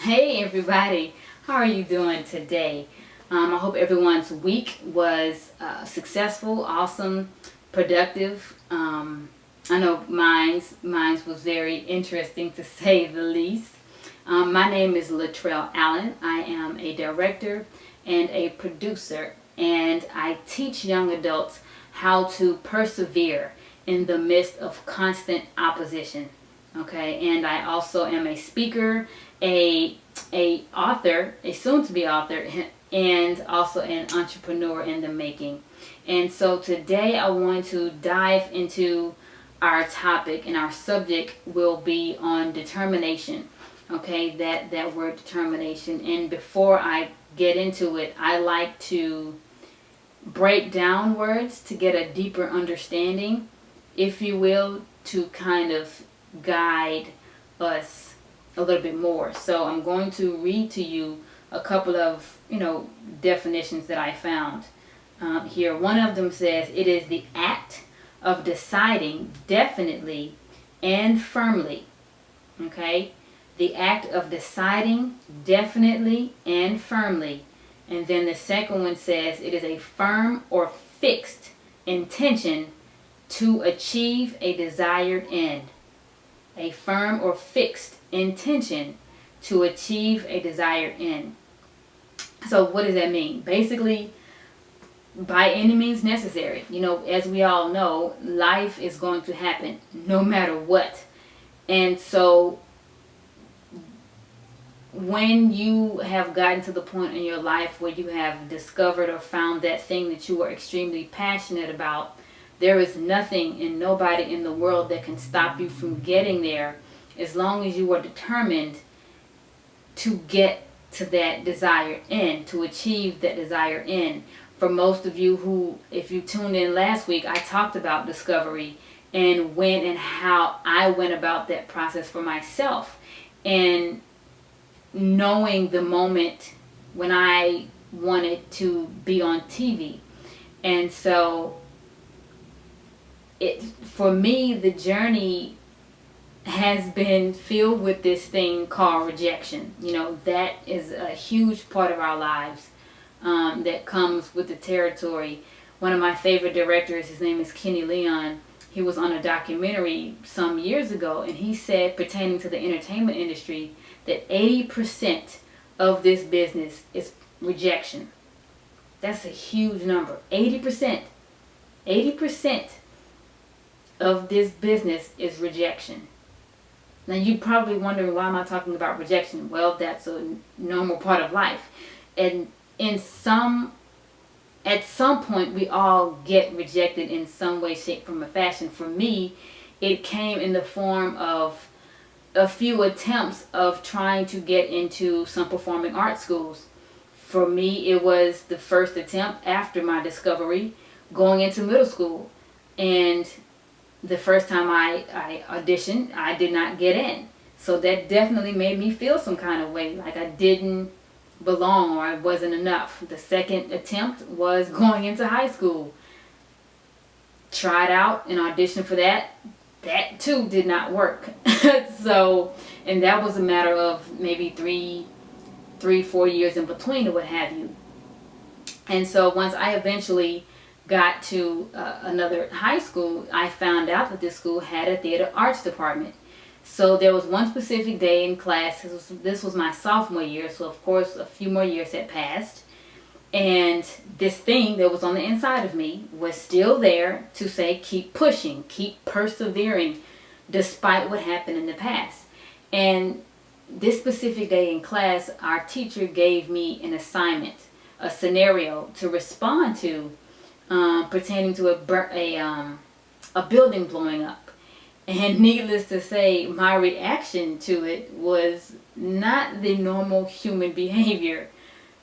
Hey everybody, how are you doing today? I hope everyone's week was successful, awesome, productive. I know mine's was very interesting to say the least. My name is Latrell Allen. I am a director and a producer, and I teach young adults how to persevere in the midst of constant opposition. Okay, and I also am a speaker, a author, a soon-to-be author, and also an entrepreneur in the making. And so today I want to dive into our topic, and our subject will be on determination. Okay, that word determination. And before I get into it, I like to break down words to get a deeper understanding, if you will, to kind of guide us a little bit more. So I'm going to read to you a couple of definitions that I found here. One of them says it is the act of deciding definitely and firmly. Okay, the act of deciding definitely and firmly. And then the second one says it is a firm or fixed intention to achieve a desired end. A firm or fixed intention to achieve a desired end. So what does that mean? Basically, by any means necessary. As we all know, life is going to happen no matter what. And so when you have gotten to the point in your life where you have discovered or found that thing that you are extremely passionate about, there is nothing and nobody in the world that can stop you from getting there, as long as you are determined to get to that desired end, to achieve that desired end. For most of you who, if you tuned in last week, I talked about discovery and when and how I went about that process for myself, and knowing the moment when I wanted to be on TV. And so for me, the journey has been filled with this thing called rejection. That is a huge part of our lives, that comes with the territory. One of my favorite directors, his name is Kenny Leon. He was on a documentary some years ago, and he said, pertaining to the entertainment industry, that 80% of this business is rejection. That's a huge number. 80%. 80% of this business is rejection. Now you're probably wondering, why am I talking about rejection? Well, that's a normal part of life. And at some point we all get rejected in some way, shape, form, or fashion. For me, it came in the form of a few attempts of trying to get into some performing arts schools. For me, it was the first attempt after my discovery, going into middle school. And the first time I auditioned, I did not get in. So that definitely made me feel some kind of way, like I didn't belong or I wasn't enough. The second attempt was going into high school. Tried out and auditioned for that. That too did not work. And that was a matter of maybe 4 years in between or what have you. And so once I eventually got to another high school, I found out that this school had a theater arts department. So there was one specific day in class. This was my sophomore year, so of course a few more years had passed. And this thing that was on the inside of me was still there to say, keep pushing, keep persevering, despite what happened in the past. And this specific day in class, our teacher gave me an assignment, a scenario to respond to, pertaining to a building blowing up. And needless to say, my reaction to it was not the normal human behavior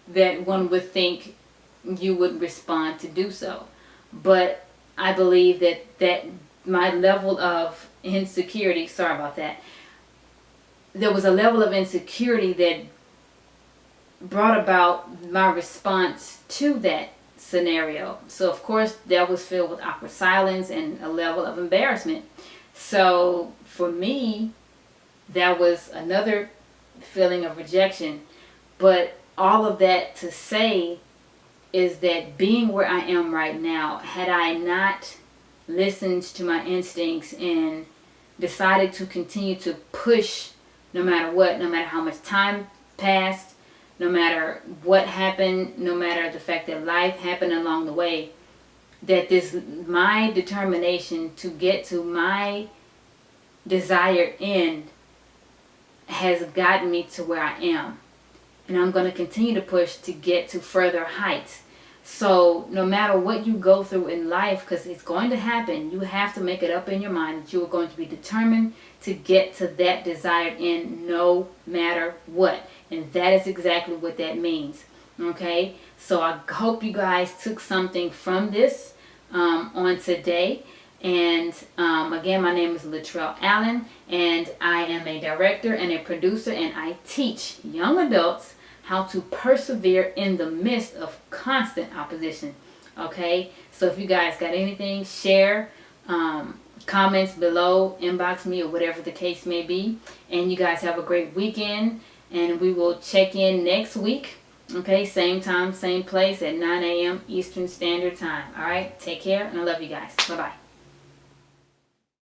that one would think you would respond to do so. But I believe that my level of insecurity, sorry about that, there was a level of insecurity that brought about my response to that scenario. So of course that was filled with awkward silence and a level of embarrassment. So for me, that was another feeling of rejection. But all of that to say is that being where I am right now, had I not listened to my instincts and decided to continue to push no matter what, no matter how much time passed, no matter what happened, no matter the fact that life happened along the way, that my determination to get to my desired end has gotten me to where I am. And I'm going to continue to push to get to further heights. So no matter what you go through in life, because it's going to happen, you have to make it up in your mind that you are going to be determined to get to that desired end no matter what. And that is exactly what that means. Okay? So I hope you guys took something from this on today. And again, my name is Latrell Allen, and I am a director and a producer, and I teach young adults how to persevere in the midst of constant opposition. Okay, so if you guys got anything, share, comments below, inbox me, or whatever the case may be. And you guys have a great weekend, and we will check in next week. Okay, same time, same place at 9 a.m. Eastern Standard Time. All right, take care, and I love you guys. Bye-bye.